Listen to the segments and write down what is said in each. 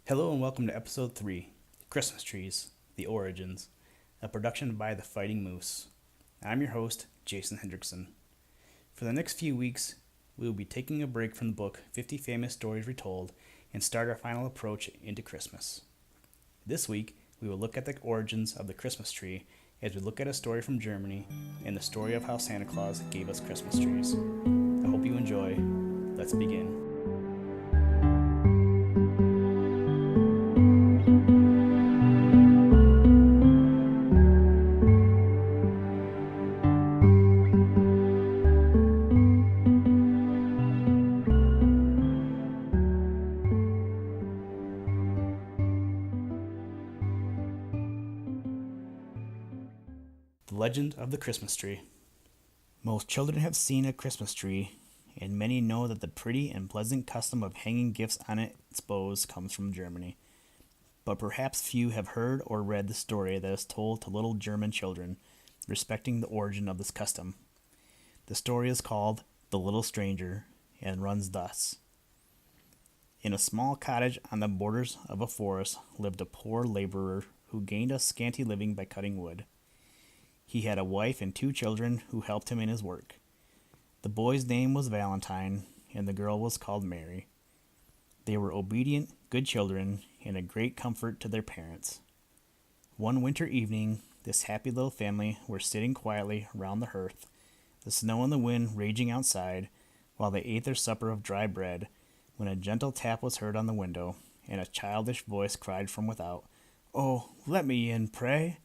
Hello and welcome to episode 3, Christmas Trees, The Origins, a production by The Fighting Moose. I'm your host, Jason Hendrickson. For the next few weeks, we will be taking a break from the book 50 Famous Stories Retold and start our final approach into Christmas. This week, we will look at the origins of the Christmas tree as we look at a story from Germany and the story of how Santa Claus gave us Christmas trees. I hope you enjoy. Let's begin. The Legend of the Christmas Tree. Most children have seen a Christmas tree, and many know that the pretty and pleasant custom of hanging gifts on its boughs comes from Germany. But perhaps few have heard or read the story that is told to little German children respecting the origin of this custom. The story is called The Little Stranger and runs thus. In a small cottage on the borders of a forest lived a poor laborer who gained a scanty living by cutting wood. He had a wife and 2 children who helped him in his work. The boy's name was Valentine, and the girl was called Mary. They were obedient, good children, and a great comfort to their parents. One winter evening, this happy little family were sitting quietly round the hearth, the snow and the wind raging outside, while they ate their supper of dry bread, when a gentle tap was heard on the window, and a childish voice cried from without, "Oh, let me in, pray!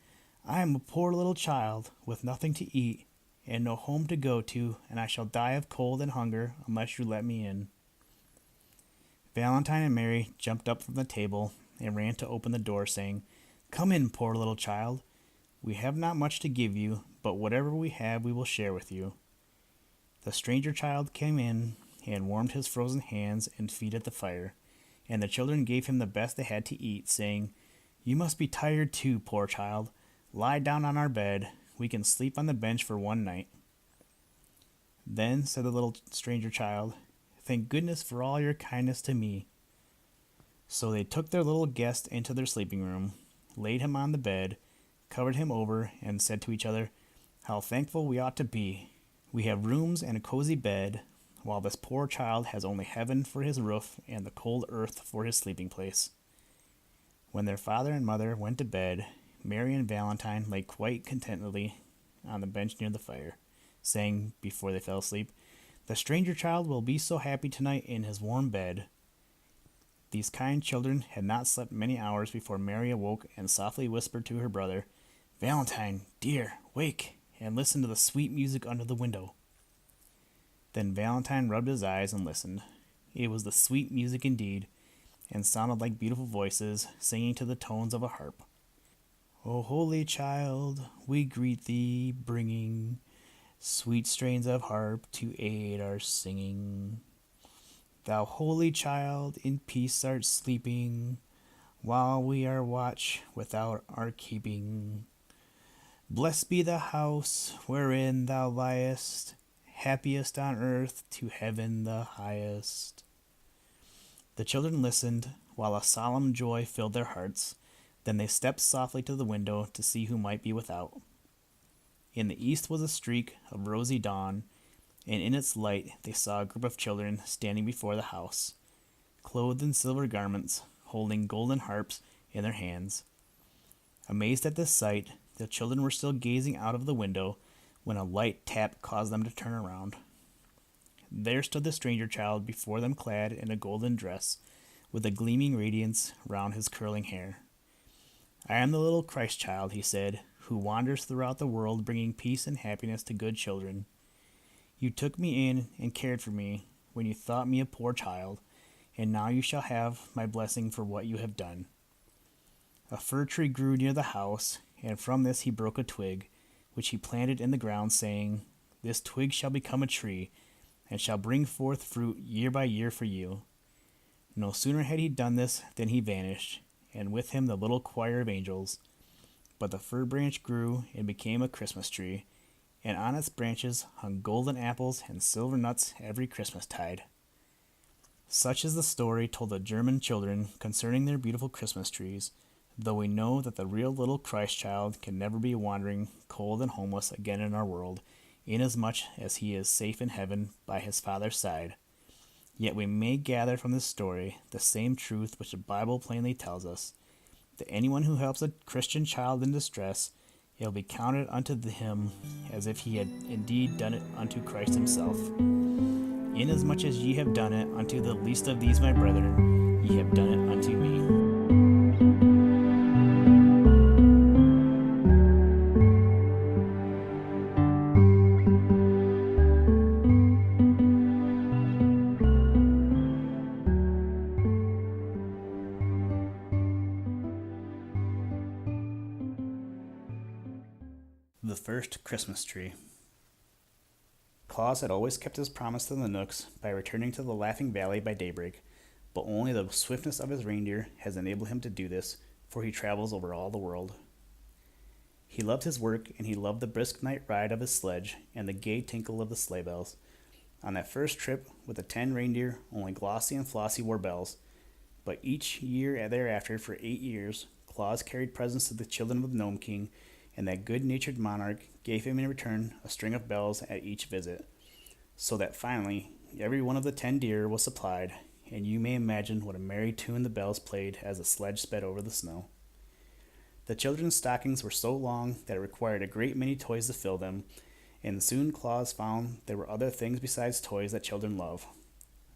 I am a poor little child, with nothing to eat, and no home to go to, and I shall die of cold and hunger unless you let me in." Valentine and Mary jumped up from the table and ran to open the door, saying, "Come in, poor little child. We have not much to give you, but whatever we have we will share with you." The stranger child came in and warmed his frozen hands and feet at the fire, and the children gave him the best they had to eat, saying, "You must be tired too, poor child. Lie down on our bed. We can sleep on the bench for one night." "Then," said the little stranger child, "thank goodness for all your kindness to me." So they took their little guest into their sleeping room, laid him on the bed, covered him over, and said to each other, "How thankful we ought to be. We have rooms and a cozy bed, while this poor child has only heaven for his roof and the cold earth for his sleeping place." When their father and mother went to bed, Mary and Valentine lay quite contentedly on the bench near the fire, saying, before they fell asleep, "The stranger child will be so happy tonight in his warm bed." These kind children had not slept many hours before Mary awoke and softly whispered to her brother, "Valentine, dear, wake, and listen to the sweet music under the window." Then Valentine rubbed his eyes and listened. It was the sweet music indeed, and sounded like beautiful voices singing to the tones of a harp. "O holy child, we greet thee, bringing sweet strains of harp to aid our singing. Thou holy child, in peace art sleeping, while we are watch without our keeping. Blessed be the house wherein thou liest, happiest on earth, to heaven the highest." The children listened, while a solemn joy filled their hearts. Then they stepped softly to the window to see who might be without. In the east was a streak of rosy dawn, and in its light they saw a group of children standing before the house, clothed in silver garments, holding golden harps in their hands. Amazed at this sight, the children were still gazing out of the window when a light tap caused them to turn around. There stood the stranger child before them, clad in a golden dress, with a gleaming radiance round his curling hair. "I am the little Christ child," he said, "who wanders throughout the world bringing peace and happiness to good children. You took me in and cared for me when you thought me a poor child, and now you shall have my blessing for what you have done." A fir tree grew near the house, and from this he broke a twig, which he planted in the ground, saying, "This twig shall become a tree, and shall bring forth fruit year by year for you." No sooner had he done this than he vanished, and with him the little choir of angels. But the fir branch grew and became a Christmas tree, and on its branches hung golden apples and silver nuts every Christmas tide. Such is the story told to German children concerning their beautiful Christmas trees, though we know that the real little Christ child can never be wandering cold and homeless again in our world, inasmuch as he is safe in heaven by his Father's side. Yet we may gather from this story the same truth which the Bible plainly tells us, that anyone who helps a Christian child in distress, it will be counted unto him as if he had indeed done it unto Christ himself. Inasmuch as ye have done it unto the least of these my brethren, ye have done it unto me. The first Christmas tree. Claus had always kept his promise to the Knooks by returning to the Laughing Valley by daybreak, but only the swiftness of his reindeer has enabled him to do this, for he travels over all the world. He loved his work, and he loved the brisk night ride of his sledge and the gay tinkle of the sleigh bells. On that first trip with the 10 reindeer, only Glossie and Flossie wore bells, but each year thereafter for 8 years, Claus carried presents to the children of the Gnome King, and that good-natured monarch gave him in return a string of bells at each visit, so that finally every one of the 10 deer was supplied, and you may imagine what a merry tune the bells played as the sledge sped over the snow. The children's stockings were so long that it required a great many toys to fill them, and soon Claus found there were other things besides toys that children love.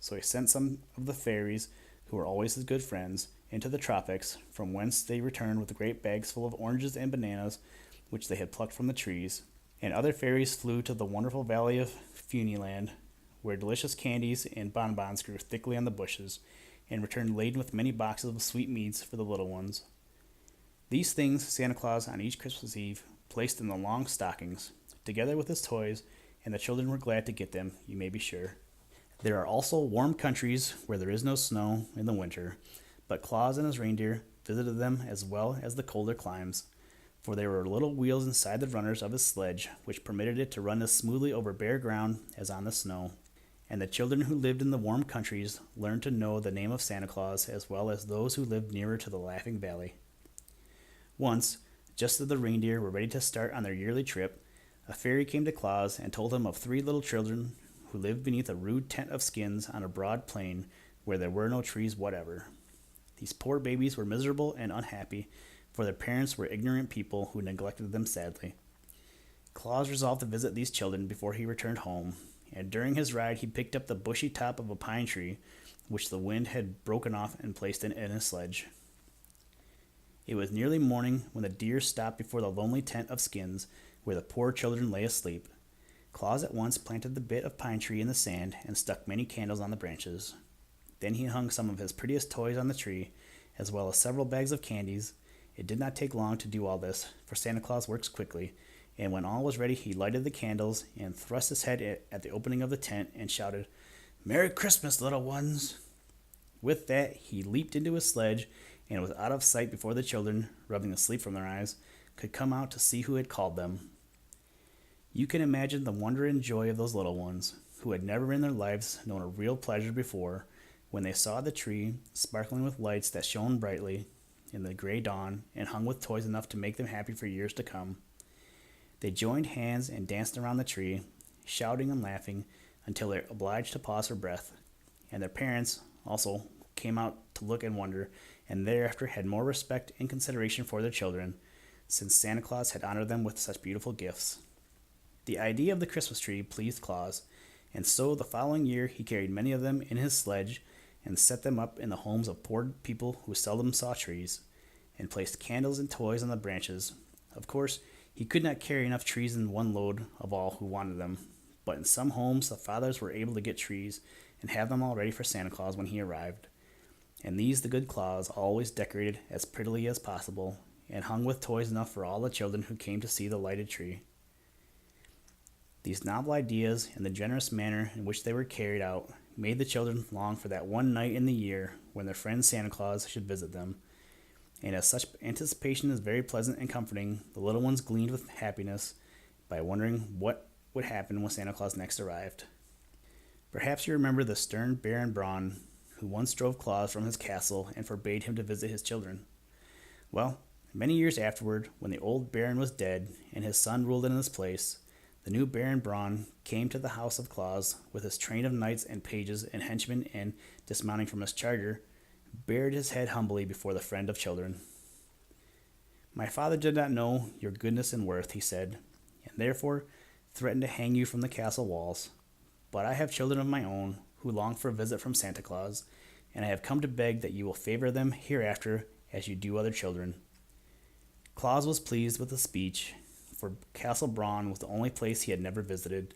So he sent some of the fairies, who were always his good friends, into the tropics, from whence they returned with great bags full of oranges and bananas, which they had plucked from the trees, and other fairies flew to the wonderful valley of Fairyland, where delicious candies and bonbons grew thickly on the bushes, and returned laden with many boxes of sweetmeats for the little ones. These things Santa Claus on each Christmas Eve placed in the long stockings, together with his toys, and the children were glad to get them, you may be sure. There are also warm countries where there is no snow in the winter, but Claus and his reindeer visited them as well as the colder climes, for there were little wheels inside the runners of his sledge, which permitted it to run as smoothly over bare ground as on the snow. And the children who lived in the warm countries learned to know the name of Santa Claus as well as those who lived nearer to the Laughing Valley. Once, just as the reindeer were ready to start on their yearly trip, a fairy came to Claus and told him of 3 little children who lived beneath a rude tent of skins on a broad plain where there were no trees whatever. These poor babies were miserable and unhappy, for their parents were ignorant people who neglected them sadly. Claus resolved to visit these children before he returned home, and during his ride he picked up the bushy top of a pine tree, which the wind had broken off and placed in his sledge. It was nearly morning when the deer stopped before the lonely tent of skins, where the poor children lay asleep. Claus at once planted the bit of pine tree in the sand and stuck many candles on the branches. Then he hung some of his prettiest toys on the tree, as well as several bags of candies. It did not take long to do all this, for Santa Claus works quickly, and when all was ready he lighted the candles and thrust his head at the opening of the tent and shouted, "Merry Christmas, little ones!" With that he leaped into his sledge and was out of sight before the children, rubbing the sleep from their eyes, could come out to see who had called them. You can imagine the wonder and joy of those little ones, who had never in their lives known a real pleasure before, when they saw the tree, sparkling with lights that shone brightly in the gray dawn and hung with toys enough to make them happy for years to come. They joined hands and danced around the tree, shouting and laughing until they were obliged to pause for breath, and their parents also came out to look and wonder, and thereafter had more respect and consideration for their children, since Santa Claus had honored them with such beautiful gifts. The idea of the Christmas tree pleased Claus, and so the following year he carried many of them in his sledge and set them up in the homes of poor people who seldom saw trees, and placed candles and toys on the branches. Of course, he could not carry enough trees in one load of all who wanted them, but in some homes the fathers were able to get trees and have them all ready for Santa Claus when he arrived, and these the good Claus always decorated as prettily as possible, and hung with toys enough for all the children who came to see the lighted tree. These novel ideas and the generous manner in which they were carried out made the children long for that one night in the year when their friend Santa Claus should visit them, and as such anticipation is very pleasant and comforting, the little ones gleamed with happiness by wondering what would happen when Santa Claus next arrived. Perhaps you remember the stern Baron Braun, who once drove Claus from his castle and forbade him to visit his children. Well, many years afterward, when the old Baron was dead and his son ruled in his place, the new Baron Braun came to the house of Claus with his train of knights and pages and henchmen, and, dismounting from his charger, bared his head humbly before the friend of children. "My father did not know your goodness and worth," he said, "and therefore threatened to hang you from the castle walls. But I have children of my own who long for a visit from Santa Claus, and I have come to beg that you will favor them hereafter as you do other children." Claus was pleased with the speech, for Castle Braun was the only place he had never visited,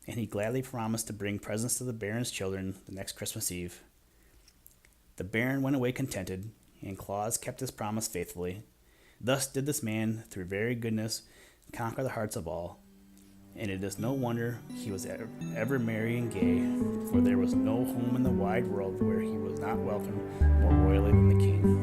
and he gladly promised to bring presents to the Baron's children the next Christmas Eve. The Baron went away contented, and Claus kept his promise faithfully. Thus did this man, through very goodness, conquer the hearts of all, and it is no wonder he was ever merry and gay, for there was no home in the wide world where he was not welcomed more royally than the king.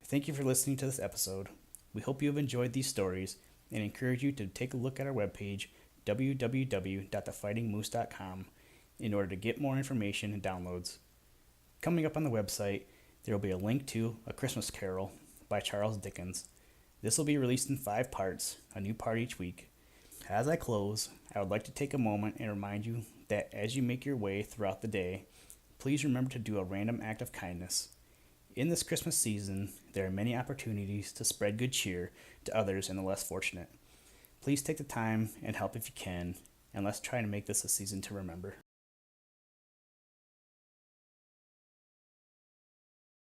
Thank you for listening to this episode. We hope you have enjoyed these stories and encourage you to take a look at our webpage, www.thefightingmoose.com, in order to get more information and downloads. Coming up on the website, there will be a link to A Christmas Carol by Charles Dickens. This will be released in 5 parts, a new part each week. As I close, I would like to take a moment and remind you that as you make your way throughout the day, please remember to do a random act of kindness. In this Christmas season, there are many opportunities to spread good cheer to others and the less fortunate. Please take the time and help if you can, and let's try to make this a season to remember.